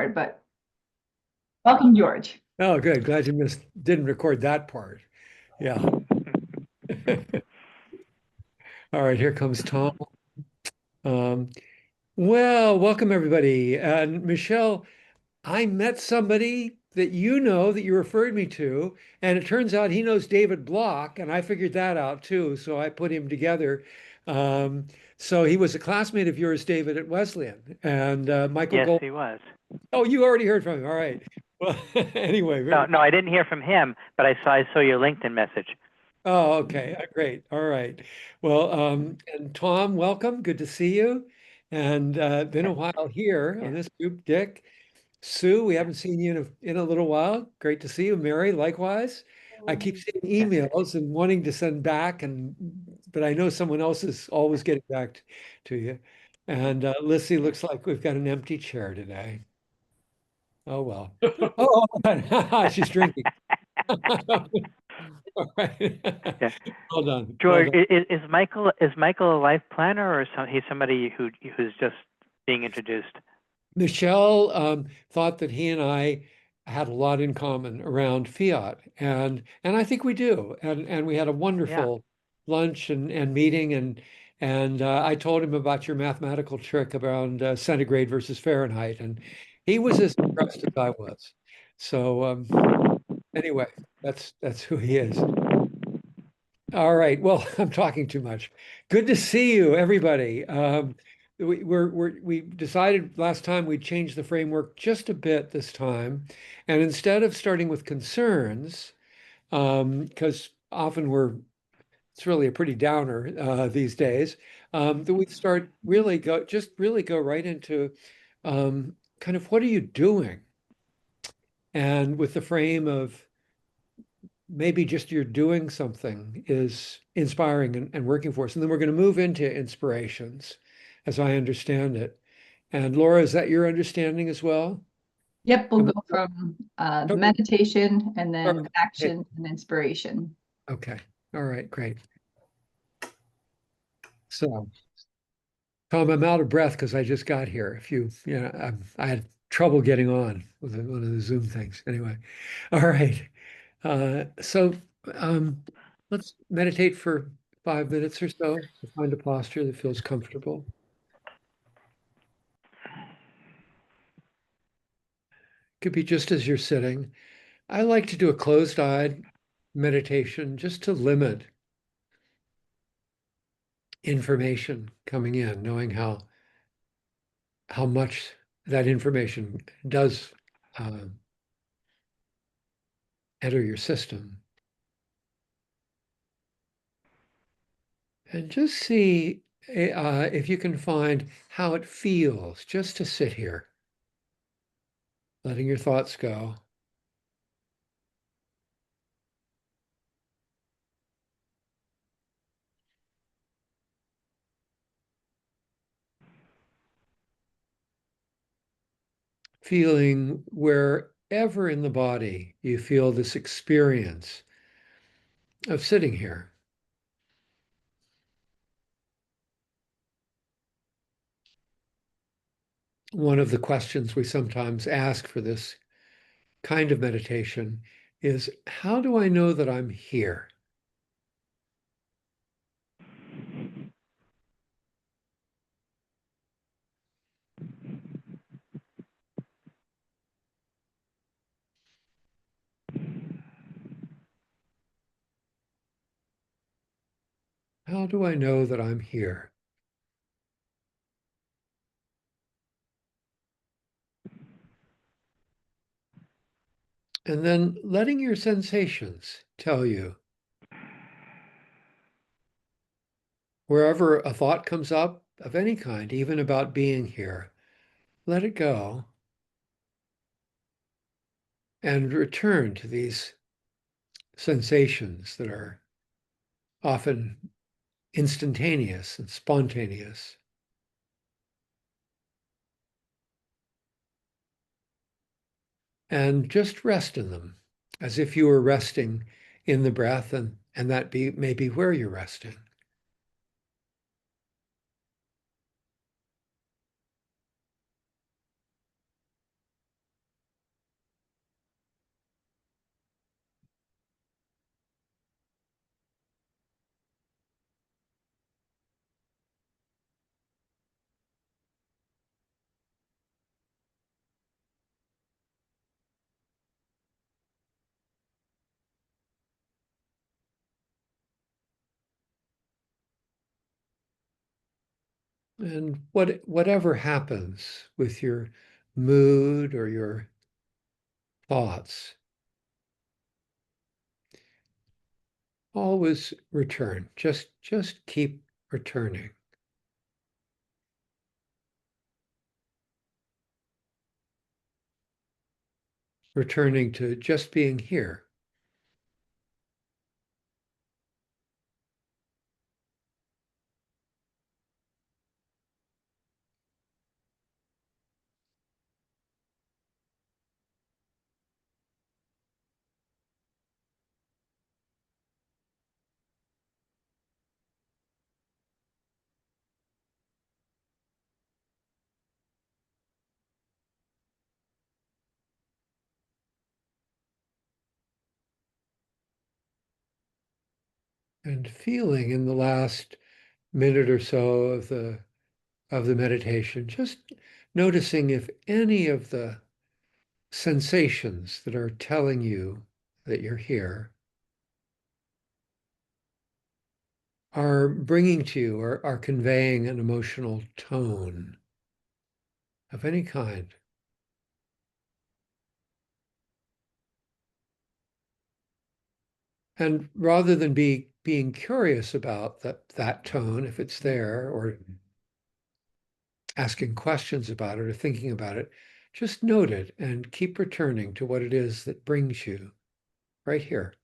record, but welcome, George. Oh, good. Glad you didn't record that part. Yeah. All right, here comes Tom. Um, well, welcome everybody. And Michelle, I met somebody that you know that you referred me to, and it turns out he knows David Block, and I figured that out too, so I put him together. Um, so he was a classmate of yours, David, at Wesleyan, and Michael Yes, Gold. he was. Oh, you already heard from him. All right. Well, anyway, No, very. no, I didn't hear from him, but I saw your LinkedIn message. Oh, okay. Great. All right. Well, and Tom, welcome. Good to see you. And been a while here on Yeah, this group. Dick, Sue, we yeah, haven't seen you in a little while. Great to see you. Mary, likewise. I keep seeing yeah. emails and wanting to send back, but I know someone else is always getting back to you. And Lissy, looks like we've got an empty chair today. Oh well. Oh, she's drinking. All right. Yeah. Well done. Well George, done. is Michael a life planner, or he's somebody who's just being introduced? Michelle thought that he and I had a lot in common around fiat, and I think we do. And we had a Yeah. wonderful lunch and meeting, and I told him about your mathematical trick around centigrade versus Fahrenheit, and he was as impressed as I was. So anyway, that's who he is. All right. Well, I'm talking too much. Good to see you, everybody. We decided last time we'd change the framework just a bit this time, and instead of starting with concerns, because often it's really a pretty downer these days, that we start really go right into kind of what are you doing, and with the frame of maybe just you're doing something is inspiring and working for us. And then we're going to move into inspirations as I understand it. And Laura, is that your understanding as well? Yep, we'll And go from okay. meditation and then Okay. action and inspiration. Okay. All right, great. So, Tom, I'm out of breath because I just got here. I had trouble getting on with one of the Zoom things. Anyway, all right. So um, let's meditate for 5 minutes or so to find a posture that feels comfortable. Could be just as you're sitting. I like to do a closed-eyed meditation just to limit information coming in, knowing how much that information does uh, enter your system. And just see if you can find how it feels just to sit here, letting your thoughts go. Feeling wherever in the body you feel this experience of sitting here. One of the questions we sometimes ask for this kind of meditation is, how do I know that I'm here? How do I know that I'm here? And then letting your sensations tell you, wherever a thought comes up of any kind, even about being here, let it go and return to these sensations that are often instantaneous and spontaneous. And just rest in them as if you were resting in the breath, and that may be where you're resting. And whatever happens with your mood or your thoughts, always return. Just keep returning. Returning to just being here. And feeling in the last minute or so of the meditation, just noticing if any of the sensations that are telling you that you're here are bringing to you or are conveying an emotional tone of any kind. And rather than being curious about that tone, if it's there, or asking questions about it or thinking about it, just note it and keep returning to what it is that brings you right here.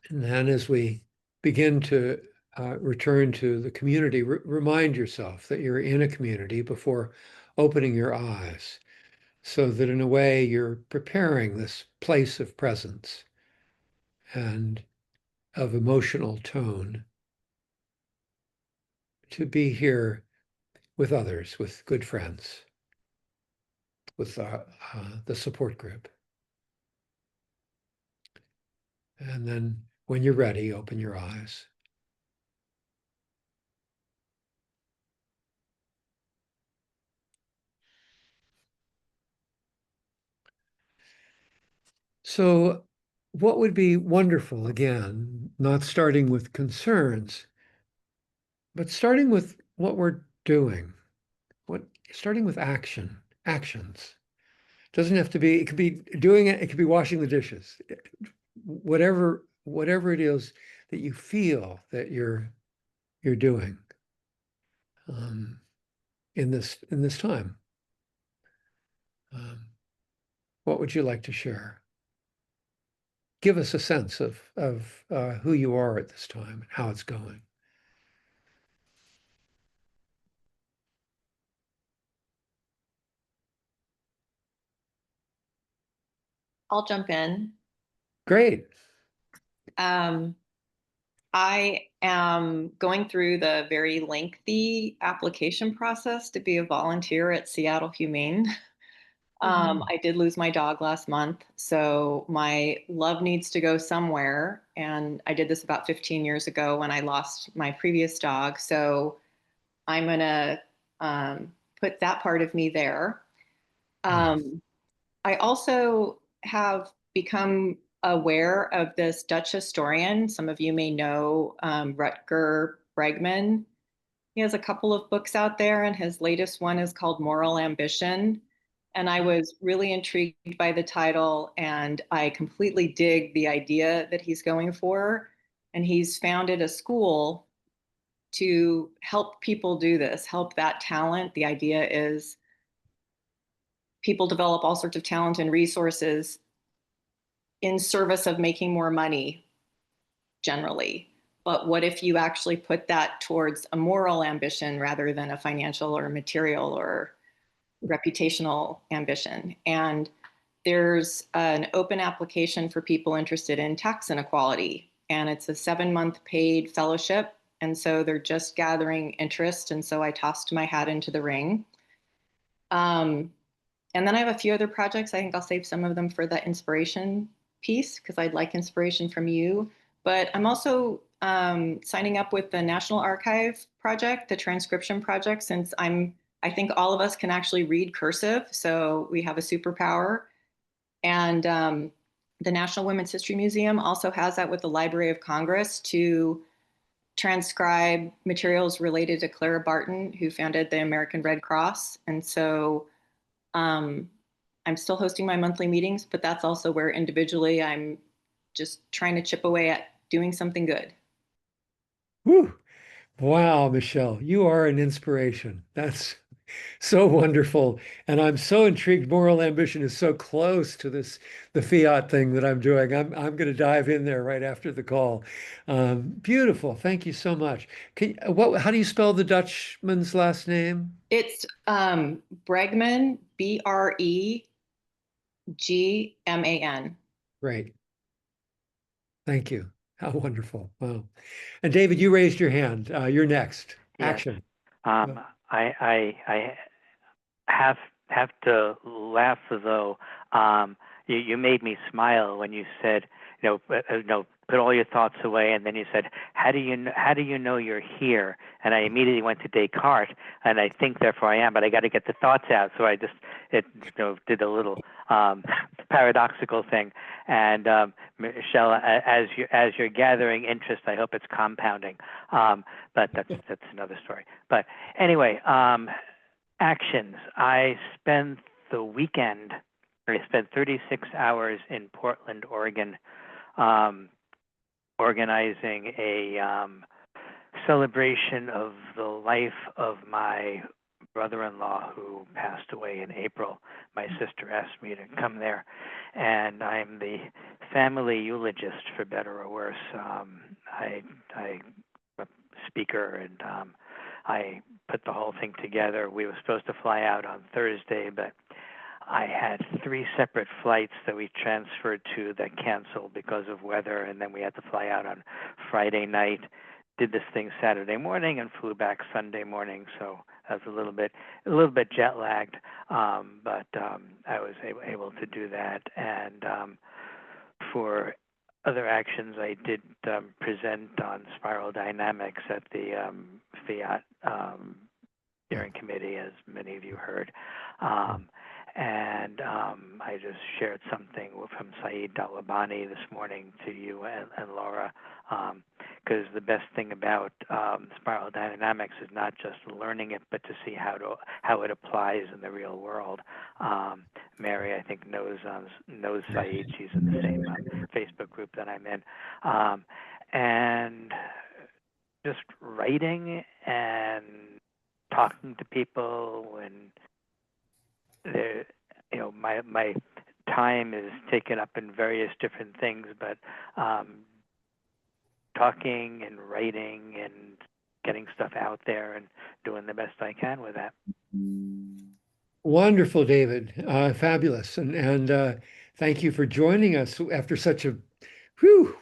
And then as we begin to return to the community, remind yourself that you're in a community before opening your eyes, so that in a way you're preparing this place of presence and of emotional tone to be here with others, with good friends, with the support group. And then when you're ready, open your eyes. So what would be wonderful, again, not starting with concerns, but starting with what we're doing, starting with actions. Doesn't have to be, it could be doing it, it could be washing the dishes. Whatever it is that you feel that you're doing in this time. What would you like to share? Give us a sense of who you are at this time and how it's going. I'll jump in. Great. I am going through the very lengthy application process to be a volunteer at Seattle Humane. I did lose my dog last month, so my love needs to go somewhere. And I did this about 15 years ago when I lost my previous dog. So I'm going to put that part of me there. I also have become aware of this Dutch historian. Some of you may know Rutger Bregman. He has a couple of books out there, and his latest one is called Moral Ambition. And I was really intrigued by the title, and I completely dig the idea that he's going for. And he's founded a school to help people do this, help that talent. The idea is people develop all sorts of talent and resources in service of making more money generally. But what if you actually put that towards a moral ambition rather than a financial or material or reputational ambition? And there's an open application for people interested in tax inequality. And it's a 7-month paid fellowship. And so they're just gathering interest. And so I tossed my hat into the ring. And then I have a few other projects. I think I'll save some of them for the inspiration piece because I'd like inspiration from you. But I'm also signing up with the National Archive project, the transcription project, since I think all of us can actually read cursive. So we have a superpower. And the National Women's History Museum also has that with the Library of Congress to transcribe materials related to Clara Barton, who founded the American Red Cross. And so I'm still hosting my monthly meetings, but that's also where individually I'm just trying to chip away at doing something good. Whew. Wow, Michelle, you are an inspiration. That's so wonderful. And I'm so intrigued. Moral ambition is so close to the fiat thing that I'm doing. I'm going to dive in there right after the call. Beautiful. Thank you so much. How do you spell the Dutchman's last name? It's Bregman, Bregman. Great. Thank you. How wonderful. Wow. And David, you raised your hand. You're next. Yes. Action. I have to laugh though. You made me smile when you said, put all your thoughts away, and then you said, how do you know you're here? And I immediately went to Descartes, and I think therefore I am, but I got to get the thoughts out. So I just did a little paradoxical thing. And Michelle, as you're gathering interest, I hope it's compounding. But that's another story. But anyway, actions. I spent 36 hours in Portland, Oregon, organizing a celebration of the life of my brother-in-law who passed away in April. My sister asked me to come there, and I'm the family eulogist, for better or worse. I'm a speaker, and I put the whole thing together. We were supposed to fly out on Thursday, but I had 3 separate flights that we transferred to that canceled because of weather, and then we had to fly out on Friday night. Did this thing Saturday morning and flew back Sunday morning, so I was a little bit jet lagged, but I was able to do that. And for other actions, I did present on spiral dynamics at the Fiat steering committee, as many of you heard. And I just shared something from Saeed Dalabani this morning to you and Laura, because the best thing about spiral dynamics is not just learning it, but to see how it applies in the real world. Mary, I think, knows Saeed. She's in the same Facebook group that I'm in. And just writing and talking to people, and my time is taken up in various different things, but talking and writing and getting stuff out there and doing the best I can with that. Wonderful, David. Fabulous. And thank you for joining us after such a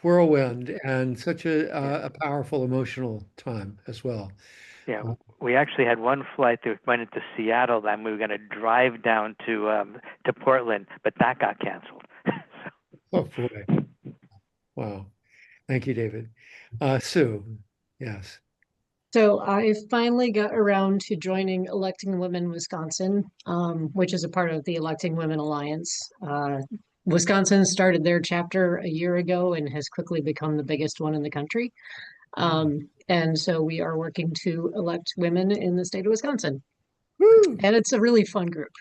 whirlwind and such a powerful emotional time as well. Yeah, we actually had one flight that went into Seattle, then we were going to drive down to Portland, but that got canceled. Oh boy. Wow. Thank you, David. Sue, yes. So I finally got around to joining Electing Women Wisconsin, which is a part of the Electing Women Alliance. Wisconsin started their chapter a year ago and has quickly become the biggest one in the country. And so we are working to elect women in the state of Wisconsin. Woo! And it's a really fun group.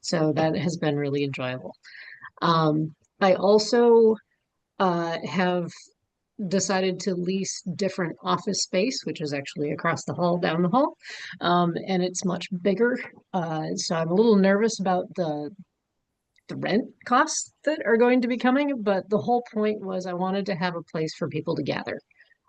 So that has been really enjoyable. I also have decided to lease different office space, which is actually across the hall, down the hall. And it's much bigger. So I'm a little nervous about the rent costs that are going to be coming, but the whole point was I wanted to have a place for people to gather.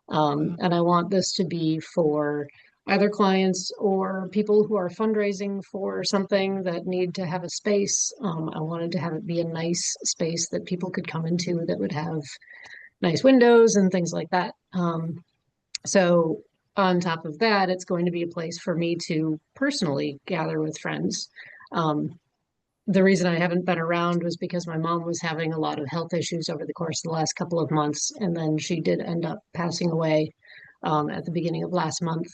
And I want this to be for either clients or people who are fundraising for something that need to have a space. I wanted to have it be a nice space that people could come into that would have nice windows and things like that. So on top of that, it's going to be a place for me to personally gather with friends. The reason I haven't been around was because my mom was having a lot of health issues over the course of the last couple of months, and then she did end up passing away at the beginning of last month.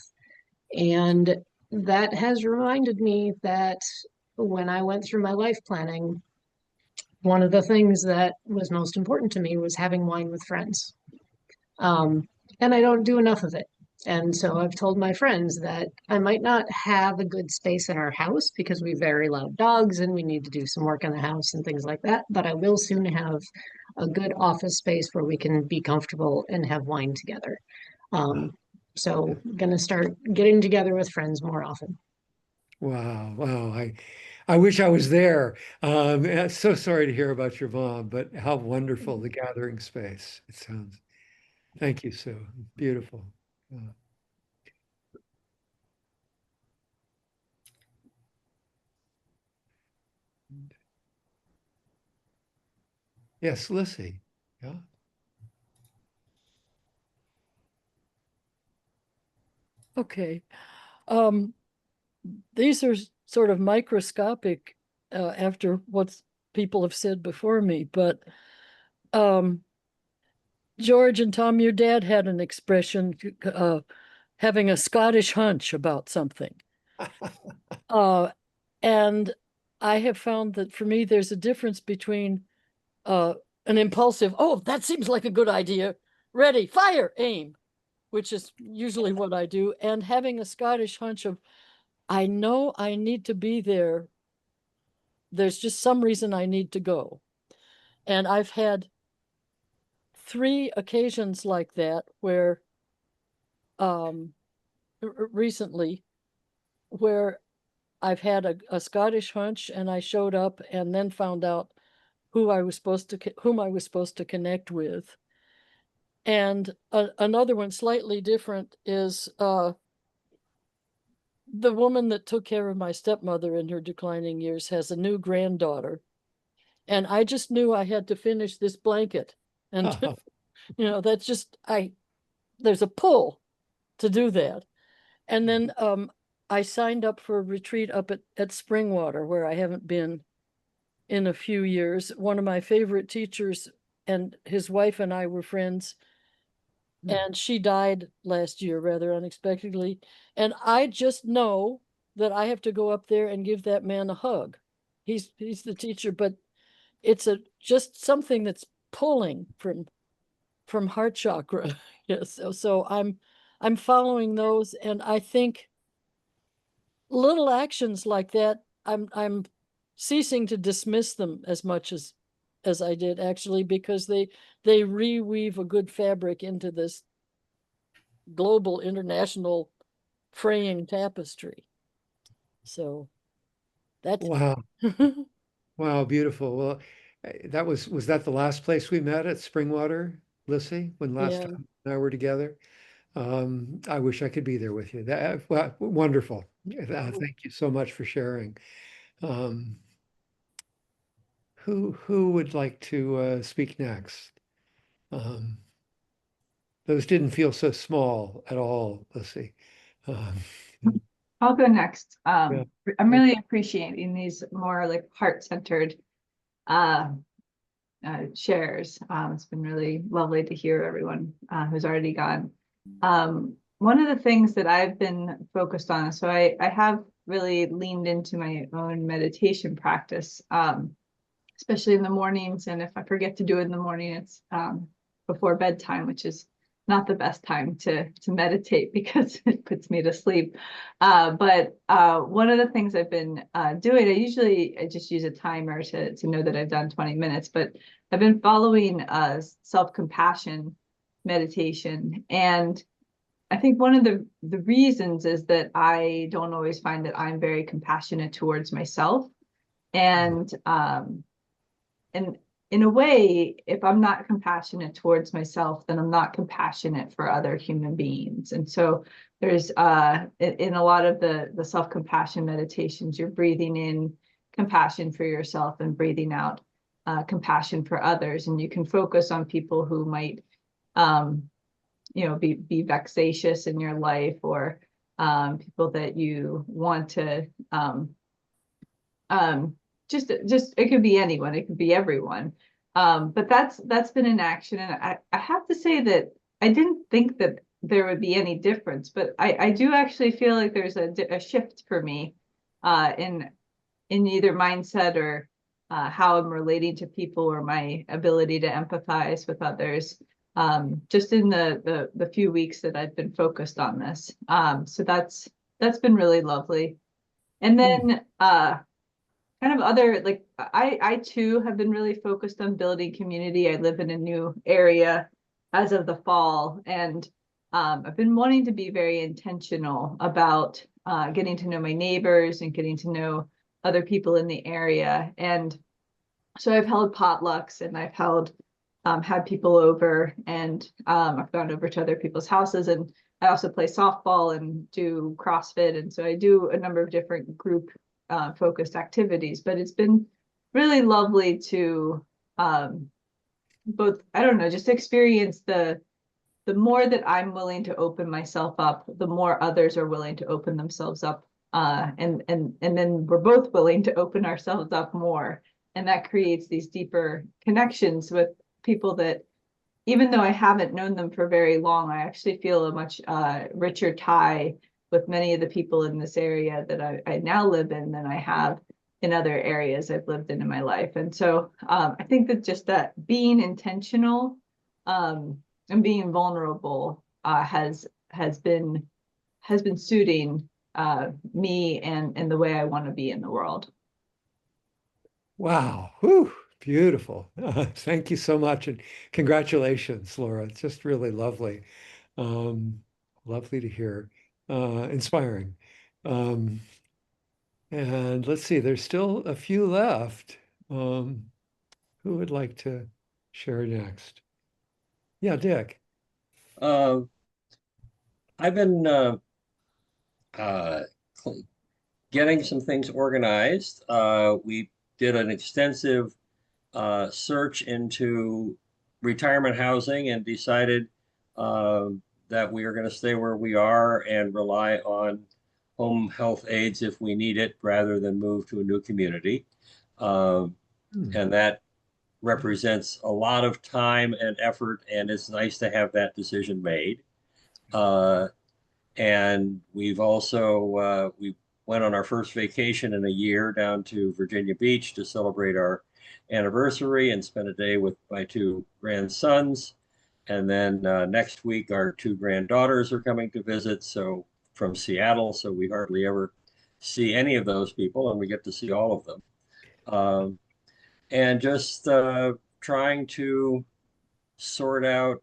And that has reminded me that when I went through my life planning, one of the things that was most important to me was having wine with friends. And I don't do enough of it. And so I've told my friends that I might not have a good space in our house because we have very loud dogs and we need to do some work in the house and things like that. But I will soon have a good office space where we can be comfortable and have wine together. So going to start getting together with friends more often. Wow, wow. I wish I was there. So sorry to hear about your mom, but how wonderful the gathering space. It sounds. Thank you, Sue. Beautiful. Yes, Lissy. Yeah. Okay. These are sort of microscopic after what people have said before me, but George and Tom, your dad had an expression, having a Scottish hunch about something. And I have found that for me, there's a difference between an impulsive, oh, that seems like a good idea, ready, fire, aim, which is usually what I do, and having a Scottish hunch of, I know I need to be there. There's just some reason I need to go. And I've had 3 occasions like that where recently where I've had a Scottish hunch and I showed up and then found out whom I was supposed to connect with. And another one slightly different is the woman that took care of my stepmother in her declining years has a new granddaughter. And I just knew I had to finish this blanket. And, that's just, there's a pull to do that. And then I signed up for a retreat up at Springwater, where I haven't been in a few years. One of my favorite teachers and his wife and I were friends. And she died last year rather unexpectedly. And I just know that I have to go up there and give that man a hug. He's the teacher, but it's just something that's pulling from heart chakra. Yes. So I'm following those, and I think little actions like that, I'm ceasing to dismiss them as much as I did, actually, because they reweave a good fabric into this global international fraying tapestry. So that's Wow. Wow, beautiful. Well, was that the last place we met at Springwater, Lissy, when last Yeah. time I were together? I wish I could be there with you. Well, wonderful. Thank you so much for sharing. Who would like to speak next? Those didn't feel so small at all, Lissy. I'll go next. Yeah. I'm really appreciating these more like heart-centered shares. It's been really lovely to hear everyone who's already gone. One of the things that I've been focused on, so I have really leaned into my own meditation practice, especially in the mornings. And if I forget to do it in the morning, it's before bedtime, which is not the best time to meditate because it puts me to sleep. But one of the things I've been doing, I just use a timer to know that I've done 20 minutes, but I've been following self-compassion meditation. And I think one of the reasons is that I don't always find that I'm very compassionate towards myself. And in a way, if I'm not compassionate towards myself, then I'm not compassionate for other human beings. And so there's in a lot of the self-compassion meditations, you're breathing in compassion for yourself and breathing out compassion for others. And you can focus on people who might be vexatious in your life, or people that you want to just it could be anyone, it could be everyone. But that's been in action. And I have to say that I didn't think that there would be any difference, but I do actually feel like there's a shift for me in either mindset or how I'm relating to people or my ability to empathize with others, just in the few weeks that I've been focused on this. So that's been really lovely. And then kind of other, like, I too have been really focused on building community. I live in a new area as of the fall, and I've been wanting to be very intentional about getting to know my neighbors and getting to know other people in the area. And so I've held potlucks, and I've had people over, and I've gone over to other people's houses, and I also play softball and do CrossFit. And so I do a number of different group focused activities, but it's been really lovely to both, I don't know, just experience the more that I'm willing to open myself up, the more others are willing to open themselves up. And then we're both willing to open ourselves up more. And that creates these deeper connections with people that, even though I haven't known them for very long, I actually feel a much richer tie with many of the people in this area that I now live in than I have in other areas I've lived in my life. And so I think that just that being intentional and being vulnerable has been suiting me and the way I want to be in the world. Wow. Whew, beautiful. Thank you so much. And congratulations, Laura. It's just really lovely. Lovely to hear. Inspiring. And let's see, there's still a few left. Who would like to share next? Yeah, Dick. I've been getting some things organized. We did an extensive search into retirement housing and decided that we are going to stay where we are and rely on home health aides if we need it, rather than move to a new community. And that represents a lot of time and effort, and it's nice to have that decision made. And we've also, we went on our first vacation in a year down to Virginia Beach to celebrate our anniversary and spend a day with my two grandsons. And then next week, our two granddaughters are coming to visit, so from Seattle. So we hardly ever see any of those people, and we get to see all of them. And just trying to sort out,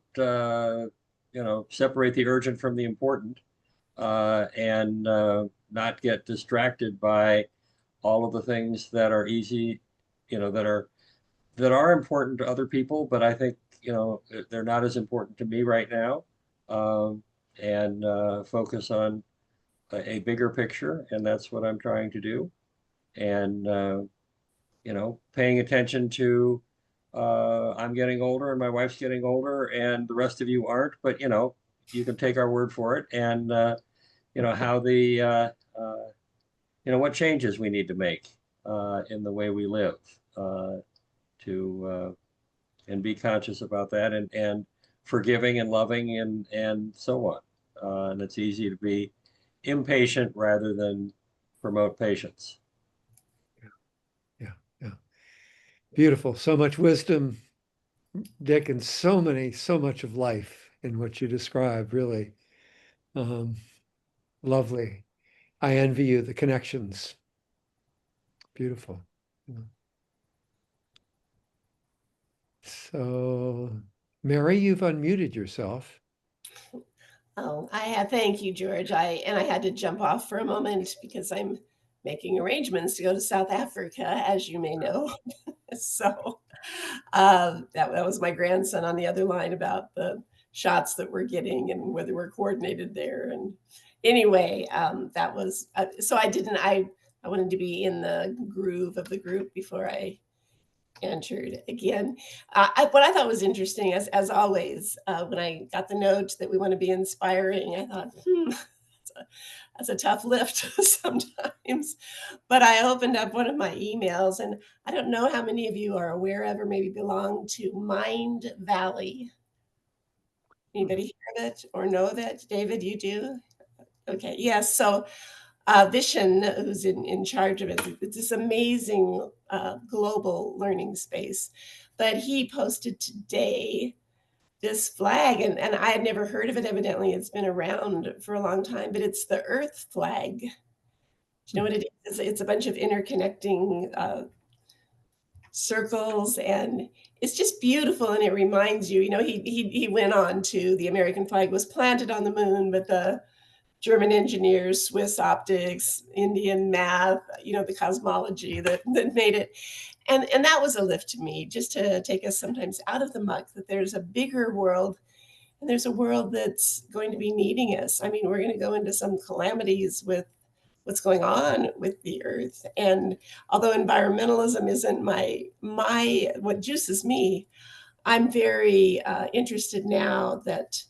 separate the urgent from the important, and not get distracted by all of the things that are easy, that are important to other people, but I think, they're not as important to me right now. And focus on a bigger picture, and that's what I'm trying to do. And paying attention to, I'm getting older and my wife's getting older and the rest of you aren't, but you can take our word for it. And how the what changes we need to make in the way we live, to and be conscious about that, and forgiving and loving and so on. And it's easy to be impatient rather than promote patience. Yeah. Beautiful. So much wisdom, Dick, and so much of life in what you describe, really. Lovely. I envy you, the connections. Beautiful. So, Mary, you've unmuted yourself. Oh, thank you, George. I had to jump off for a moment because I'm making arrangements to go to South Africa, as you may know. So that was my grandson on the other line about the shots that we're getting and whether we're coordinated there. And anyway, that was, so I wanted to be in the groove of the group before I entered again. What I thought was interesting, as always, when I got the note that we want to be inspiring, I thought, that's a tough lift sometimes. But I opened up one of my emails, and I don't know how many of you are aware of or maybe belong to Mind Valley. Anybody hear of it or know of it? David, you do? Okay, yes. So Vishen, who's in charge of it. It's this amazing global learning space. But he posted today this flag, and I had never heard of it. Evidently, it's been around for a long time, but it's the Earth flag. Do you know what it is? It's a bunch of interconnecting circles, and it's just beautiful. And it reminds you, he went on to, the American flag was planted on the moon, but the German engineers, Swiss optics, Indian math, the cosmology that made it. And that was a lift to me, just to take us sometimes out of the muck, that there's a bigger world, and there's a world that's going to be needing us. I mean, we're going to go into some calamities with what's going on with the earth. And although environmentalism isn't my what juices me, I'm very interested now that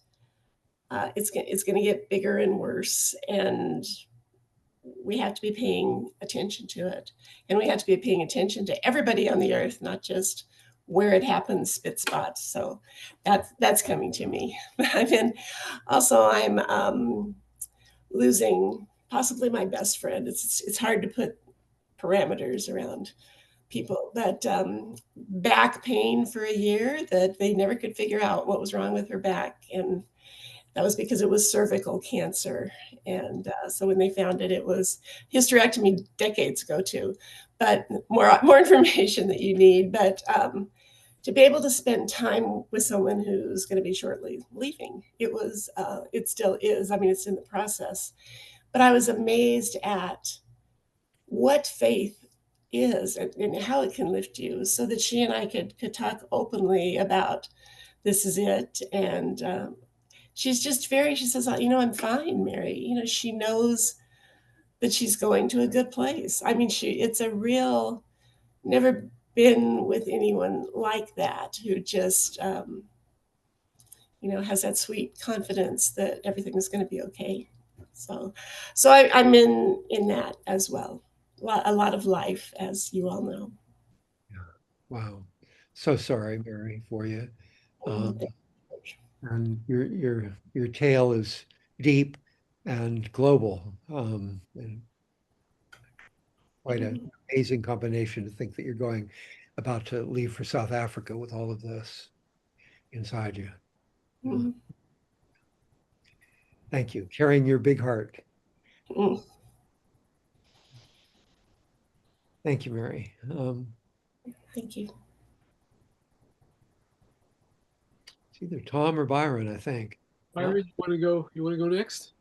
it's going to get bigger and worse, and we have to be paying attention to it. And we have to be paying attention to everybody on the earth, not just where it happens, spit spots. So that's coming to me. I'm losing possibly my best friend. It's hard to put parameters around people, but back pain for a year that they never could figure out what was wrong with her back. And that was because it was cervical cancer. And so when they found it, it was hysterectomy decades ago too, but more information that you need. But to be able to spend time with someone who's going to be shortly leaving, it still is. I mean, it's in the process. But I was amazed at what faith is and how it can lift you, so that she and I could talk openly about this is it. And she's just she says, I'm fine, Mary. She knows that she's going to a good place. I mean, it's a real, never been with anyone like that, who just, has that sweet confidence that everything is going to be okay. So I'm in that as well. A lot of life, as you all know. Yeah. Wow. So sorry, Mary, for you. And your tale is deep and global. And quite an amazing combination to think that you're about to leave for South Africa with all of this inside you. Mm-hmm. Thank you. Carrying your big heart. Mm. Thank you, Mary. Thank you. It's either Tom or Byron, I think. Byron, you want to go next?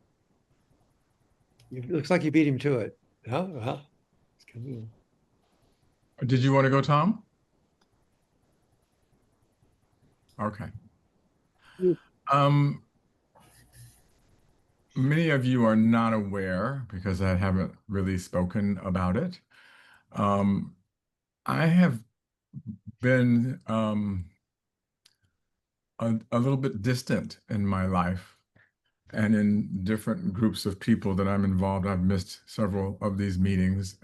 It looks like you beat him to it. Oh, well. Did you want to go, Tom? Okay. Many of you are not aware, because I haven't really spoken about it. I have been a little bit distant in my life, and in different groups of people that I'm involved. I've missed several of these meetings.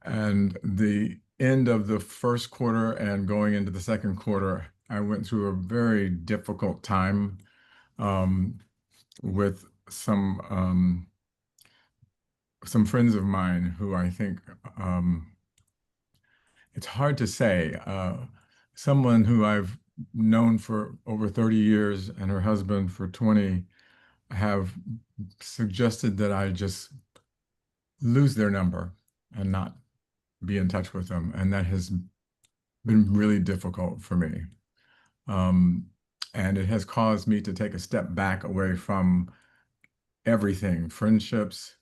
And the end of the first quarter and going into the second quarter, I went through a very difficult time with some friends of mine who I think, it's hard to say, someone who I've known for over 30 years and her husband for 20 have suggested that I just lose their number and not be in touch with them. And that has been really difficult for me. And it has caused me to take a step back away from everything, friendships.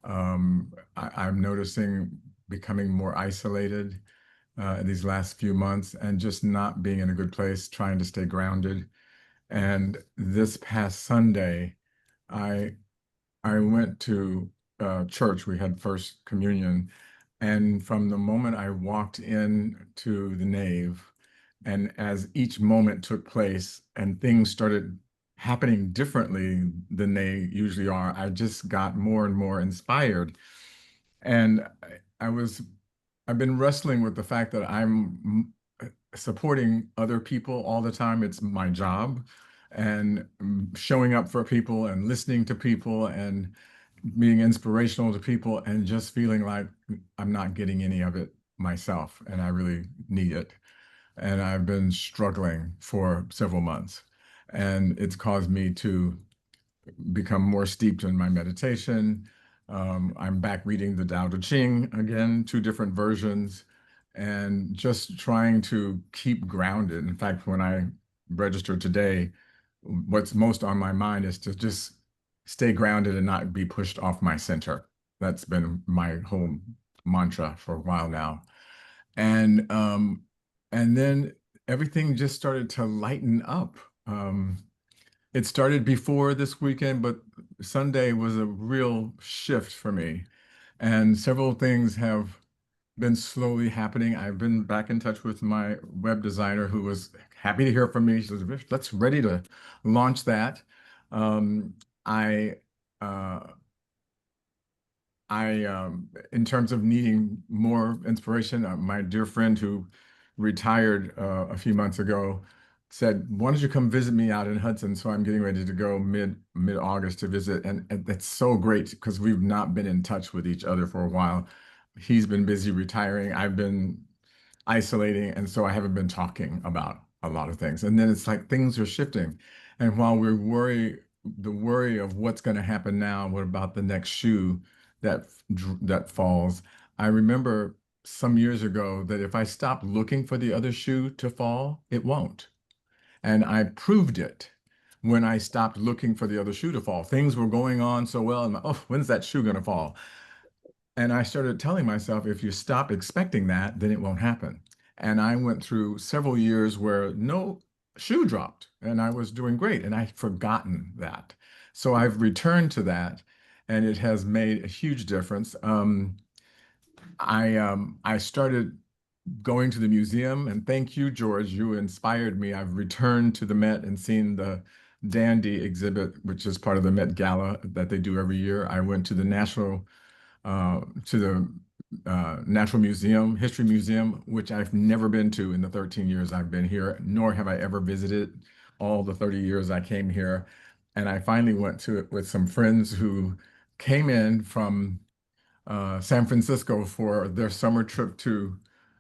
I'm noticing becoming more isolated these last few months, and just not being in a good place, trying to stay grounded. And this past Sunday, I went to church. We had First Communion. And from the moment I walked in to the nave, and as each moment took place and things started happening differently than they usually are, I just got more and more inspired. And I've been wrestling with the fact that I'm supporting other people all the time. It's my job, and showing up for people and listening to people and being inspirational to people and just feeling like I'm not getting any of it myself, and I really need it. And I've been struggling for several months, and it's caused me to become more steeped in my meditation. I'm back reading the Tao Te Ching again, 2 different versions, and just trying to keep grounded. In fact, when I registered today, what's most on my mind is to just stay grounded and not be pushed off my center. That's been my whole mantra for a while now. And then everything just started to lighten up. It started before this weekend, but Sunday was a real shift for me. And several things have been slowly happening. I've been back in touch with my web designer who was happy to hear from me. She says, let's ready to launch that. I in terms of needing more inspiration, my dear friend who retired a few months ago said, "Why don't you come visit me out in Hudson?" So I'm getting ready to go mid-August to visit, and that's so great because we've not been in touch with each other for a while. He's been busy retiring. I've been isolating, and so I haven't been talking about a lot of things. And then it's like things are shifting, and while the worry of what's going to happen now, what about the next shoe that falls? I remember some years ago that if I stopped looking for the other shoe to fall, it won't. And I proved it when I stopped looking for the other shoe to fall. Things were going on so well, and oh, when's that shoe going to fall? And I started telling myself, if you stop expecting that, then it won't happen. And I went through several years where no shoe dropped and I was doing great, and I'd forgotten that. So I've returned to that, and it has made a huge difference. I started going to the museum, and thank you, George, you inspired me. I've returned to the Met and seen the Dandy exhibit, which is part of the Met Gala that they do every year. I went to the Natural Museum, History Museum, which I've never been to in the 13 years I've been here, nor have I ever visited all the 30 years I came here. And I finally went to it with some friends who came in from San Francisco for their summer trip to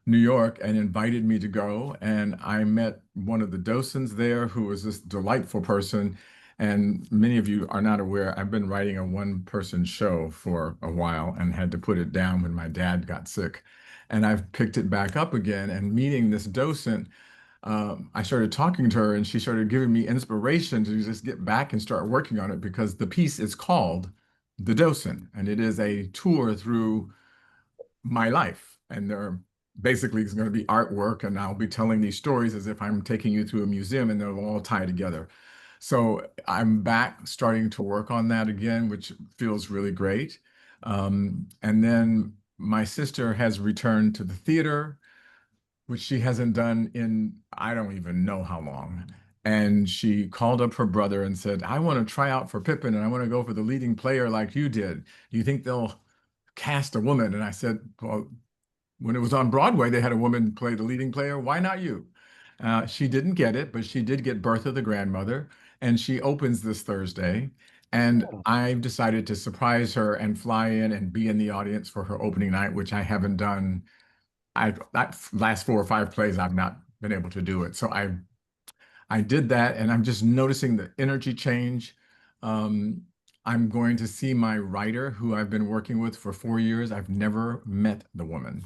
New York and invited me to go. And I met one of the docents there who was this delightful person. And many of you are not aware, I've been writing a one-person show for a while and had to put it down when my dad got sick. And I've picked it back up again, and meeting this docent, I started talking to her, and she started giving me inspiration to just get back and start working on it, because the piece is called The Docent, and it is a tour through my life. And there basically is going to be artwork, and I'll be telling these stories as if I'm taking you through a museum, and they'll all tie together. So I'm back starting to work on that again, which feels really great. And then my sister has returned to the theater, which she hasn't done in, I don't even know how long. And she called up her brother and said, "I want to try out for Pippin, and I want to go for the leading player like you did. Do you think they'll cast a woman?" And I said, "Well, when it was on Broadway, they had a woman play the leading player. Why not you?" She didn't get it, but she did get Bertha the grandmother, and she opens this Thursday. And I've decided to surprise her and fly in and be in the audience for her opening night, which I haven't done. That last 4 or 5 plays, I've not been able to do it. So I did that, and I'm just noticing the energy change. I'm going to see my writer, who I've been working with for 4 years. I've never met the woman,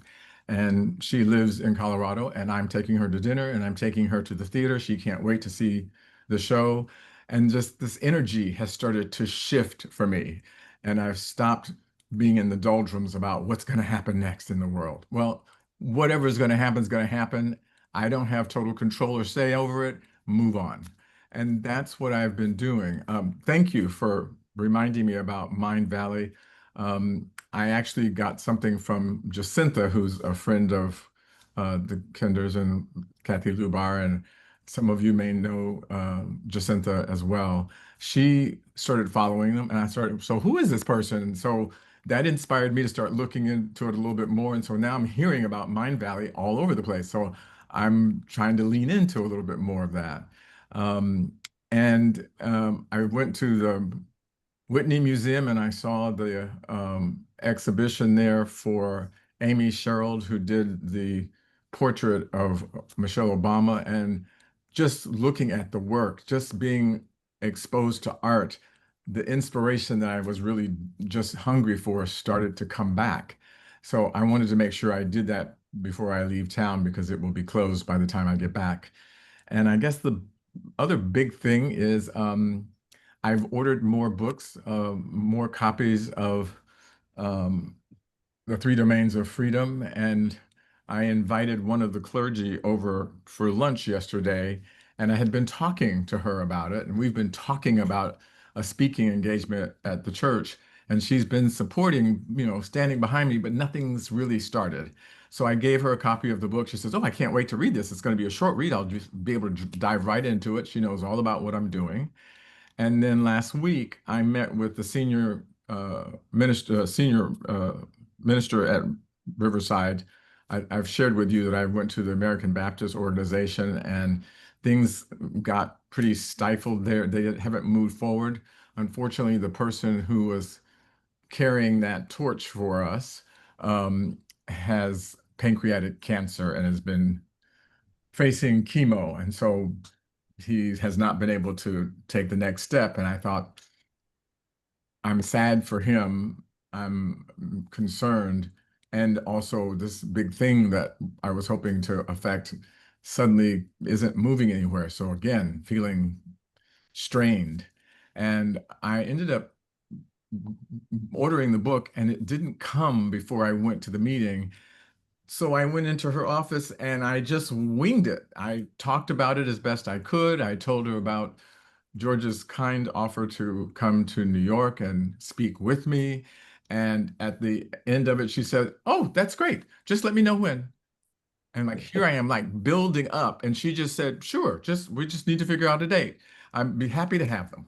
and she lives in Colorado, and I'm taking her to dinner, and I'm taking her to the theater. She can't wait to see the show. And just this energy has started to shift for me, and I've stopped being in the doldrums about what's going to happen next in the world. Well, whatever is going to happen is going to happen. I don't have total control or say over it. Move on. And that's what I've been doing. Thank you for reminding me about Mindvalley. I actually got something from Jacinta, who's a friend of the Kenders and Kathy Lubar, and some of you may know Jacinta as well. She started following them, and I started, so who is this person? And so that inspired me to start looking into it a little bit more. And so now I'm hearing about Mindvalley all over the place. So I'm trying to lean into a little bit more of that. I went to the Whitney Museum, and I saw the exhibition there for Amy Sherald, who did the portrait of Michelle Obama. And just looking at the work, just being exposed to art, the inspiration that I was really just hungry for started to come back. So I wanted to make sure I did that before I leave town because it will be closed by the time I get back. And I guess the other big thing is I've ordered more books, more copies of The Three Domains of Freedom, and I invited one of the clergy over for lunch yesterday, and I had been talking to her about it, and we've been talking about a speaking engagement at the church, and she's been supporting, standing behind me, but nothing's really started. So I gave her a copy of the book. She says, "Oh, I can't wait to read this. It's going to be a short read. I'll just be able to dive right into it." She knows all about what I'm doing. And then last week, I met with the senior minister at Riverside. I've shared with you that I went to the American Baptist Organization, and things got pretty stifled there. They haven't moved forward. Unfortunately, the person who was carrying that torch for us has pancreatic cancer and has been facing chemo. And so he has not been able to take the next step. And I thought, I'm sad for him. I'm concerned. And also this big thing that I was hoping to affect suddenly isn't moving anywhere. So again, feeling strained. And I ended up ordering the book, and it didn't come before I went to the meeting. So I went into her office and I just winged it. I talked about it as best I could. I told her about George's kind offer to come to New York and speak with me. And at the end of it, she said, "Oh, that's great. Just let me know when." And like, here I am, like building up. And she just said, "Sure, we just need to figure out a date. I'd be happy to have them."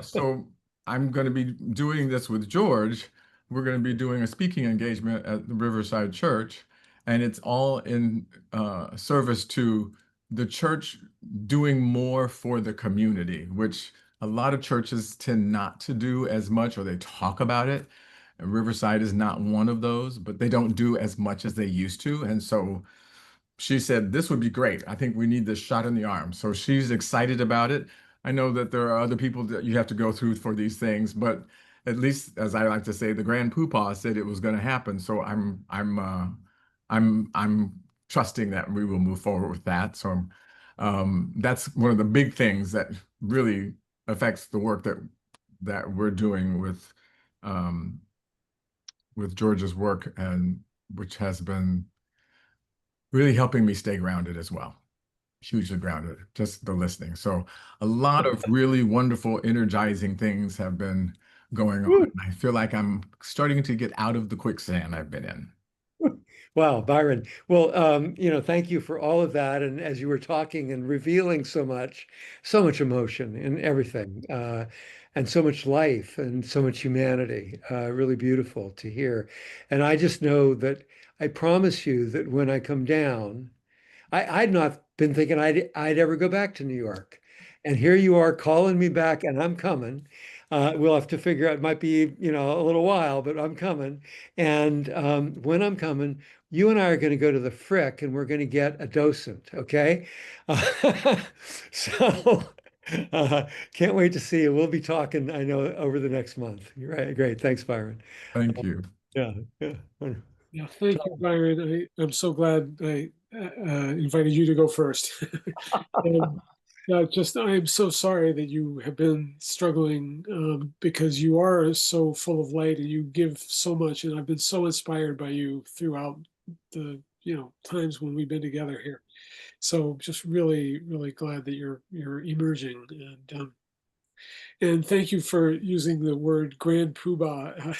So I'm going to be doing this with George. We're going to be doing a speaking engagement at the Riverside Church, and it's all in service to the church doing more for the community, which a lot of churches tend not to do as much, or they talk about it. And Riverside is not one of those, but they don't do as much as they used to. And so she said, "This would be great. I think we need this shot in the arm." So she's excited about it. I know that there are other people that you have to go through for these things, but at least, as I like to say, the Grand Poobah said it was going to happen. So I'm trusting that we will move forward with that. So that's one of the big things that really affects the work that we're doing with George's work, and which has been really helping me stay grounded as well. Hugely grounded, just the listening. So a lot of really wonderful, energizing things have been going on. I feel like I'm starting to get out of the quicksand I've been in. Wow, Byron. Well, thank you for all of that. And as you were talking and revealing so much emotion and everything, and so much life and so much humanity, really beautiful to hear. And I just know that I promise you that when I come down, I'd not been thinking I'd ever go back to New York. And here you are calling me back, and I'm coming. We'll have to figure out, it might be, a little while, but I'm coming. And when I'm coming, you and I are going to go to the Frick, and we're going to get a docent, okay? So can't wait to see you. We'll be talking, I know, over the next month. You're right. Great. Thanks, Byron. Thank you. Yeah. Yeah, thank you, Byron. I'm so glad I invited you to go first. And, I'm so sorry that you have been struggling because you are so full of light and you give so much, and I've been so inspired by you throughout the times when we've been together here. So just really, really glad that you're emerging, and thank you for using the word Grand Poobah.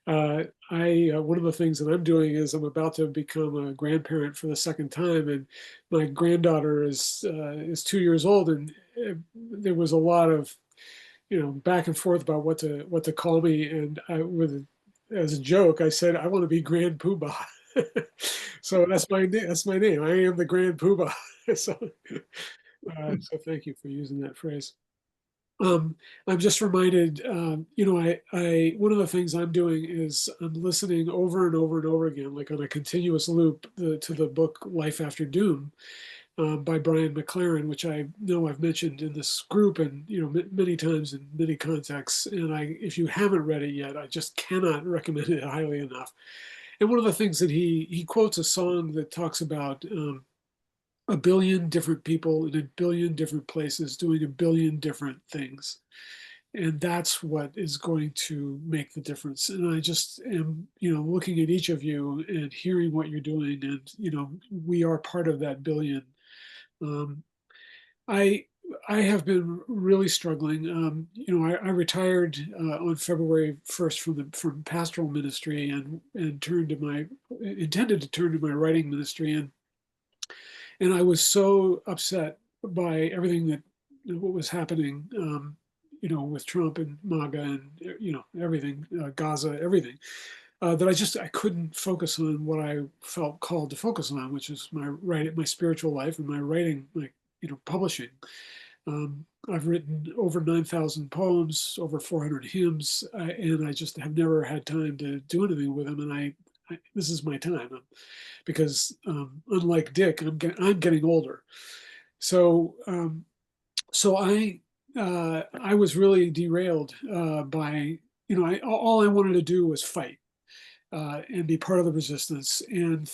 One of the things that I'm doing is I'm about to become a grandparent for the second time, and my granddaughter is 2 years old, and there was a lot of back and forth about what to call me, and as a joke I said I want to be Grand Poobah. So that's my name. I am the Grand Poobah. So thank you for using that phrase. I'm just reminded, one of the things I'm doing is I'm listening over and over and over again, like on a continuous loop, to the book Life After Doom, by Brian McLaren, which I know I've mentioned in this group and many times in many contexts. And if you haven't read it yet, I just cannot recommend it highly enough. And one of the things that he quotes a song that talks about a billion different people in a billion different places doing a billion different things. And that's what is going to make the difference. And I just am, looking at each of you and hearing what you're doing. And, we are part of that billion. I have been really struggling. I retired on February 1st from pastoral ministry and intended to turn to my writing ministry. And I was so upset by everything what was happening, with Trump and MAGA and, everything, Gaza, everything, that I couldn't focus on what I felt called to focus on, which is my spiritual life and my writing, publishing. I've written over 9,000 poems, over 400 hymns, and I just have never had time to do anything with them. And this is my time, because unlike Dick, I'm getting older. So I was really derailed by, all I wanted to do was fight and be part of the resistance. And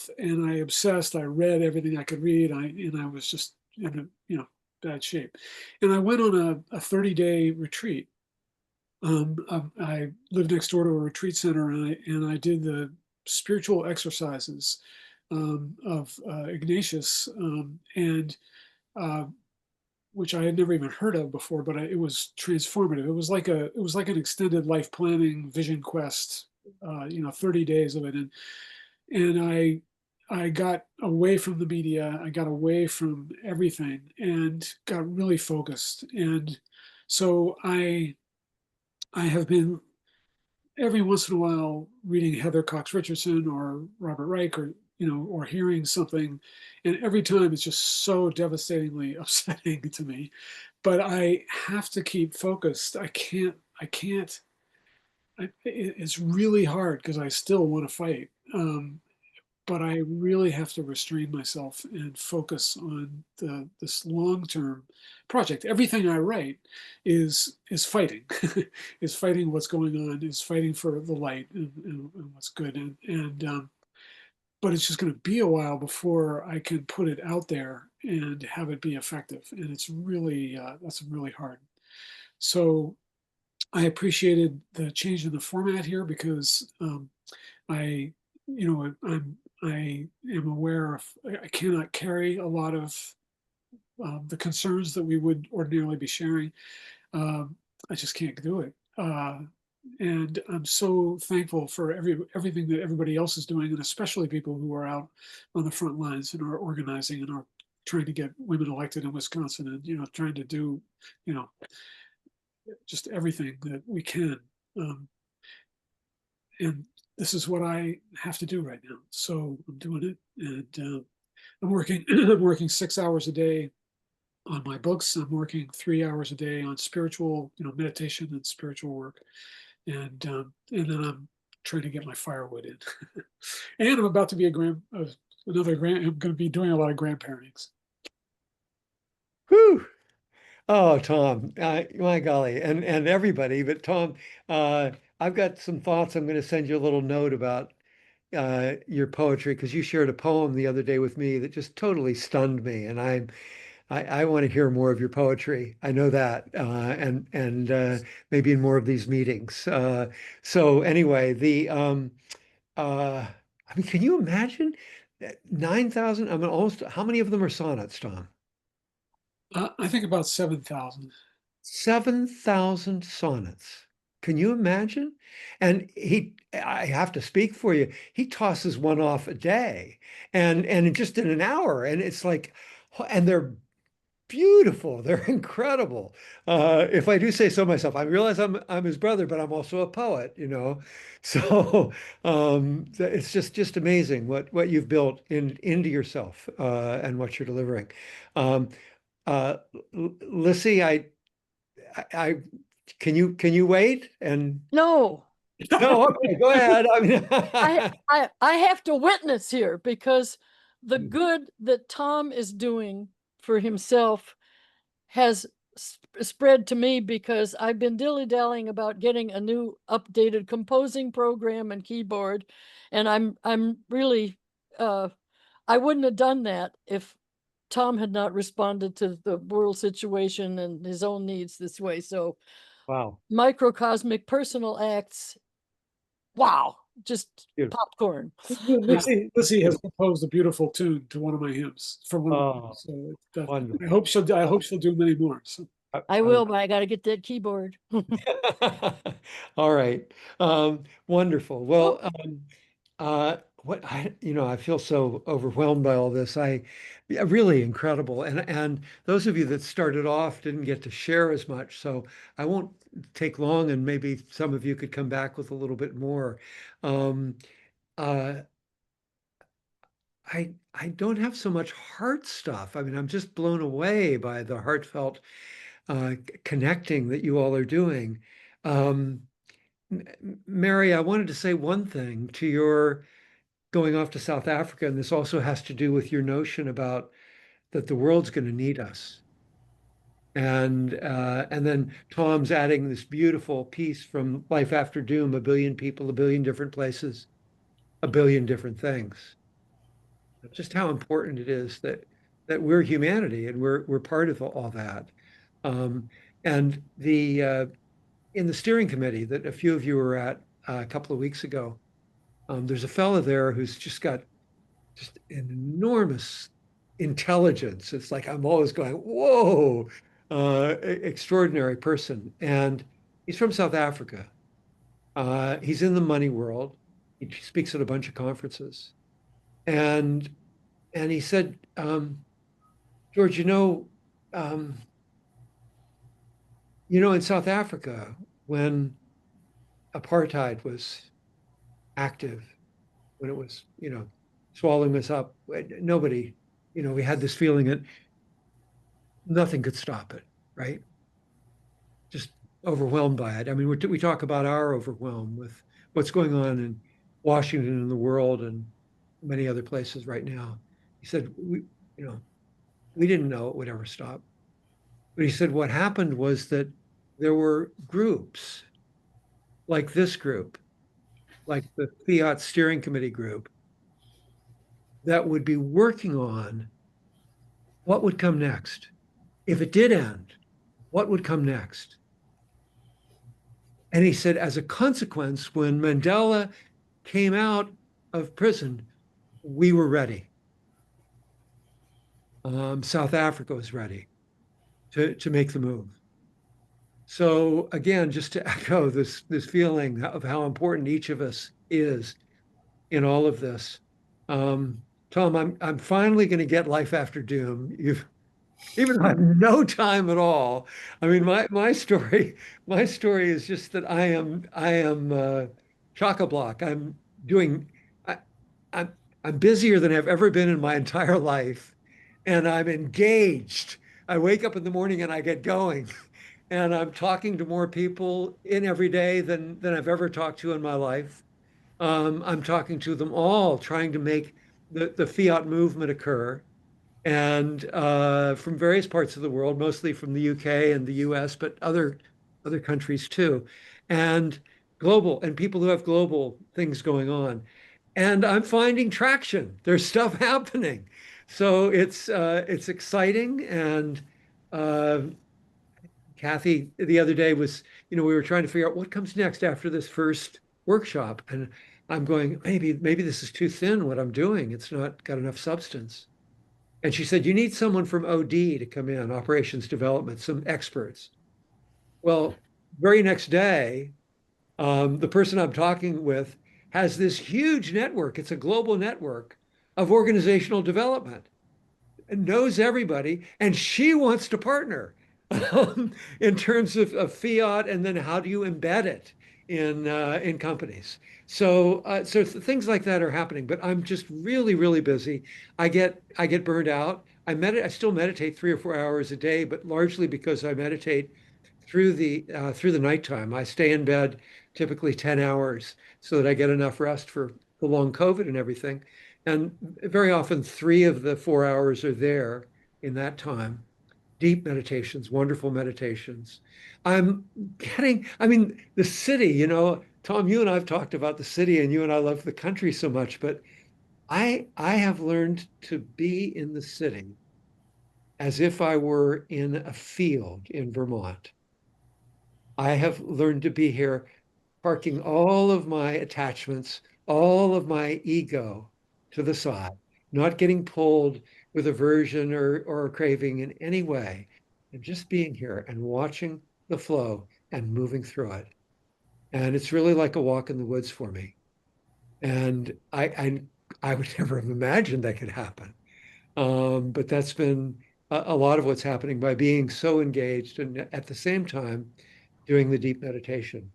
I obsessed. I read everything I could read. I was just in bad shape. And I went on a 30-day retreat. I lived next door to a retreat center, and I did the spiritual exercises of Ignatius, and which I had never even heard of before, but it was transformative. It was like an extended life planning vision quest, 30 days of it. And I got away from the media. I got away from everything and got really focused. And so I have been every once in a while reading Heather Cox Richardson or Robert Reich, or hearing something, and every time it's just so devastatingly upsetting to me. But I have to keep focused. I can't. It's really hard because I still want to fight, but I really have to restrain myself and focus on this long-term project. Everything I write is fighting, is fighting what's going on, is fighting for the light and what's good, but it's just going to be a while before I can put it out there and have it be effective. And it's really, that's really hard. So I appreciated the change in the format here because I am aware of, I cannot carry a lot of the concerns that we would ordinarily be sharing. I just can't do it. And I'm so thankful for everything that everybody else is doing, and especially people who are out on the front lines and are organizing and are trying to get women elected in Wisconsin, and trying to do just everything that we can. And this is what I have to do right now, so I'm doing it, and I'm working. I'm working 6 hours a day on my books. I'm working 3 hours a day on spiritual, meditation and spiritual work. And then I'm trying to get my firewood in. And I'm about to be I'm going to be doing a lot of grandparentings. Whew. Oh, Tom, my golly, and everybody, but Tom, I've got some thoughts. I'm going to send you a little note about your poetry, because you shared a poem the other day with me that just totally stunned me, and I want to hear more of your poetry. I know that, and maybe in more of these meetings. So anyway, I mean, can you imagine 9,000? I mean, almost. How many of them are sonnets, Tom? I think about 7,000. 7,000 sonnets. Can you imagine? And I have to speak for you. He tosses one off a day, and just in an hour, and it's like, and they're beautiful. They're incredible. If I do say so myself, I realize I'm his brother, but I'm also a poet, So it's just amazing what you've built into yourself and what you're delivering. Lissy, can you wait? And No, no, okay, go ahead. I mean, I have to witness here because the Mm. good that Tom is doing for himself has spread to me because I've been dilly-dallying about getting a new updated composing program and keyboard, and I'm really I wouldn't have done that if Tom had not responded to the world situation and his own needs this way. So wow. microcosmic personal acts, wow, just Beautiful. popcorn. Lizzie has composed a beautiful tune to one of my hymns for one of Oh, them. So wonderful. I hope she'll do many more. So. I will, but I got to get that keyboard. All right. Wonderful. Well, what I feel so overwhelmed by all this. Yeah, really incredible. And those of you that started off didn't get to share as much. So I won't take long, and maybe some of you could come back with a little bit more. Um, uh, I don't have so much heart stuff. I mean, I'm just blown away by the heartfelt connecting that you all are doing. Mary, I wanted to say one thing to your going off to South Africa, and this also has to do with your notion about that the world's going to need us. And then Tom's adding this beautiful piece from Life After Doom, 1 billion people, 1 billion different places, 1 billion different things. Just how important it is that we're humanity and we're part of all that. And in the steering committee that a few of you were at a couple of weeks ago, there's a fellow there who's just got just an enormous intelligence. It's like I'm always going, whoa, extraordinary person. And he's from South Africa. He's in the money world. He speaks at a bunch of conferences. And he said, George, in South Africa, when apartheid was active, when it was, swallowing us up, nobody, we had this feeling that nothing could stop it, right? Just overwhelmed by it. I mean, we talk about our overwhelm with what's going on in Washington and the world and many other places right now. He said, we didn't know it would ever stop. But he said what happened was that there were groups like this group, like the Fiat Steering Committee group, that would be working on what would come next. If it did end, what would come next? And he said, as a consequence, when Mandela came out of prison, we were ready. South Africa was ready to make the move. So again, just to echo this feeling of how important each of us is in all of this. Tom, I'm finally going to get Life After Doom. Even though I have no time at all. I mean, my story is just that I am chock-a-block. I'm busier than I've ever been in my entire life, and I'm engaged. I wake up in the morning and I get going, and I'm talking to more people in every day than I've ever talked to in my life. I'm talking to them all, trying to make the Fiat movement occur. And from various parts of the world, mostly from the UK and the US, but other countries too, and global, and people who have global things going on. And I'm finding traction. There's stuff happening. So it's exciting. And Kathy, the other day was, we were trying to figure out what comes next after this first workshop. And I'm going, maybe this is too thin what I'm doing. It's not got enough substance. And she said, you need someone from OD to come in, operations development, some experts. Well, very next day, the person I'm talking with has this huge network. It's a global network of organizational development. It knows everybody, and she wants to partner in terms of Fiat, and then how do you embed it in companies. So things like that are happening, but I'm just really, really busy. I get burned out. I still meditate 3 or 4 hours a day, but largely because I meditate through the nighttime. I stay in bed typically 10 hours so that I get enough rest for the long COVID and everything. And very often 3 of the 4 hours are there in that time. Deep meditations, wonderful meditations. I mean, the city, you know, Tom, you and I've talked about the city, and you and I love the country so much, but I have learned to be in the city as if I were in a field in Vermont. I have learned to be here, parking all of my attachments, all of my ego to the side, not getting pulled with aversion or a craving in any way, and just being here and watching the flow and moving through it. And it's really like a walk in the woods for me. And I would never have imagined that could happen. But that's been a lot of what's happening by being so engaged and at the same time doing the deep meditation.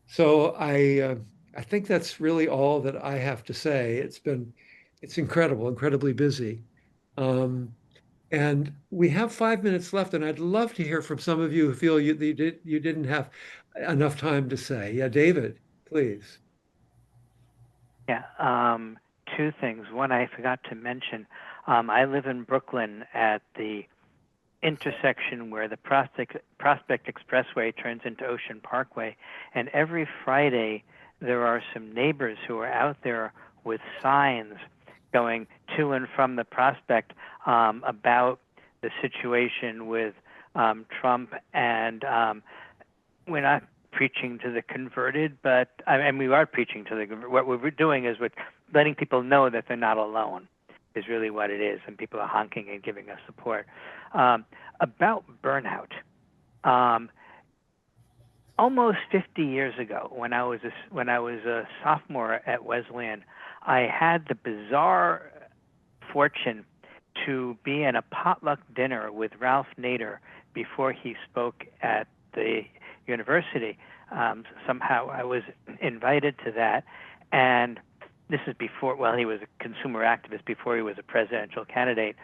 So I think that's really all that I have to say. It's incredible, incredibly busy. And we have 5 minutes left, and I'd love to hear from some of you who feel you didn't have enough time to say. Yeah, David, please. Yeah, 2 things. One, I forgot to mention, I live in Brooklyn at the intersection where the Prospect Expressway turns into Ocean Parkway. And every Friday, there are some neighbors who are out there with signs going to and from the Prospect about the situation with Trump. And we're not preaching to the converted, but and we are preaching to the converted. What we're doing is we're letting people know that they're not alone, is really what it is, and people are honking and giving us support. About burnout, almost 50 years ago, when I was a sophomore at Wesleyan, I had the bizarre fortune to be in a potluck dinner with Ralph Nader before he spoke at the university. Somehow I was invited to that, and this is before, well, he was a consumer activist before he was a presidential candidate.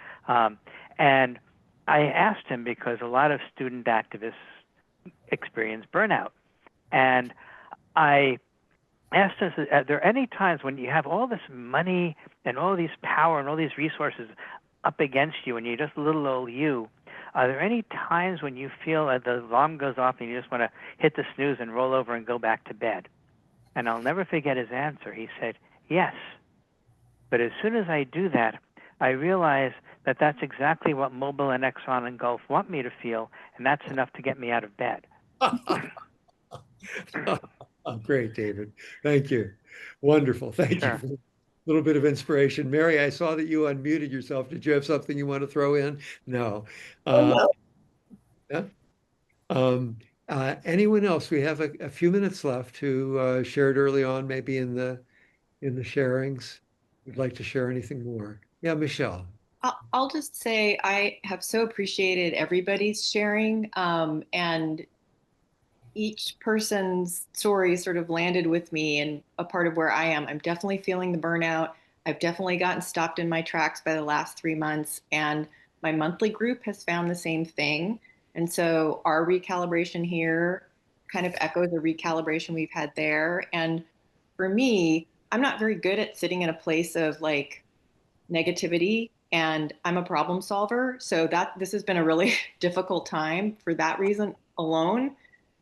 And I asked him, because a lot of student activists experience burnout. And I asked us, are there any times when you have all this money and all this power and all these resources up against you and you're just little old you, are there any times when you feel that the alarm goes off and you just want to hit the snooze and roll over and go back to bed? And I'll never forget his answer. He said, yes. But as soon as I do that, I realize that that's exactly what Mobil and Exxon and Gulf want me to feel, and that's enough to get me out of bed. Great, David. Thank you. Wonderful. Thank you for a little bit of inspiration. Mary, I saw that you unmuted yourself. Did you have something you want to throw in? No. Yeah. Anyone else? We have a few minutes left who shared early on, maybe in the sharings. Would like to share anything more? Yeah, Michelle. I'll just say I have so appreciated everybody's sharing, and each person's story sort of landed with me and a part of where I am. I'm definitely feeling the burnout. I've definitely gotten stopped in my tracks by the last 3 months, and my monthly group has found the same thing. And so our recalibration here kind of echoes the recalibration we've had there. And for me, I'm not very good at sitting in a place of like negativity, and I'm a problem solver. So this has been a really difficult time for that reason alone.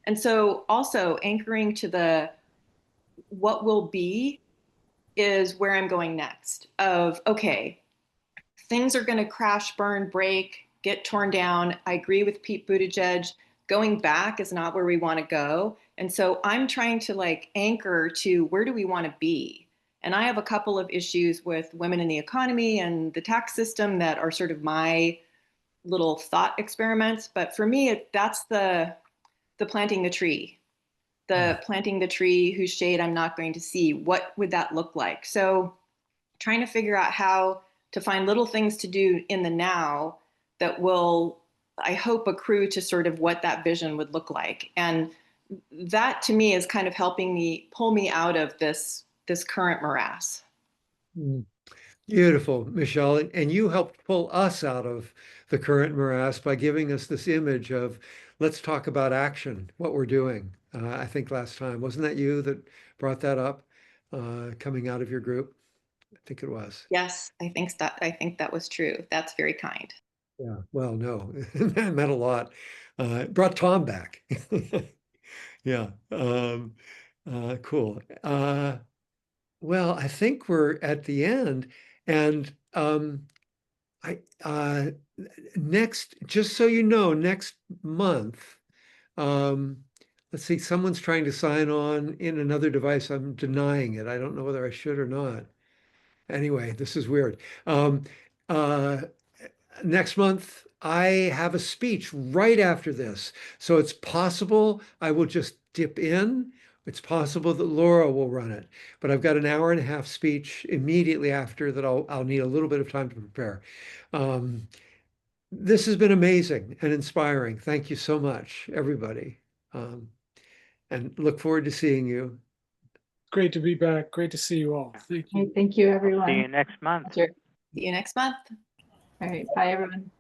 And so also anchoring to the what will be is where I'm going next of, okay, things are going to crash, burn, break, get torn down. I agree with Pete Buttigieg. Going back is not where we want to go. And so I'm trying to like anchor to where do we want to be? And I have a couple of issues with women in the economy and the tax system that are sort of my little thought experiments. But for me, that's the planting the tree, planting the tree whose shade I'm not going to see. What would that look like? So trying to figure out how to find little things to do in the now that will, I hope, accrue to sort of what that vision would look like. And that to me is kind of helping me pull me out of this current morass. Beautiful, Michelle. And you helped pull us out of the current morass by giving us this image of let's talk about action, what we're doing. I think last time, wasn't that you that brought that up, coming out of your group? I think it was. Yes, I think that was true. That's very kind. Yeah, well, no, that meant a lot. It brought Tom back. Yeah, cool. Well, I think we're at the end, and next, just so you know, next month, let's see, someone's trying to sign on in another device. I'm denying it. I don't know whether I should or not. Anyway, this is weird. Next month, I have a speech right after this. So it's possible I will just dip in. It's possible that Laura will run it, but I've got an hour-and-a-half speech immediately after that. I'll need a little bit of time to prepare. This has been amazing and inspiring. Thank you so much, everybody. And look forward to seeing you. Great to be back. Great to see you all. Thank you. Okay, thank you, everyone. See you next month. See you next month. All right, bye, everyone.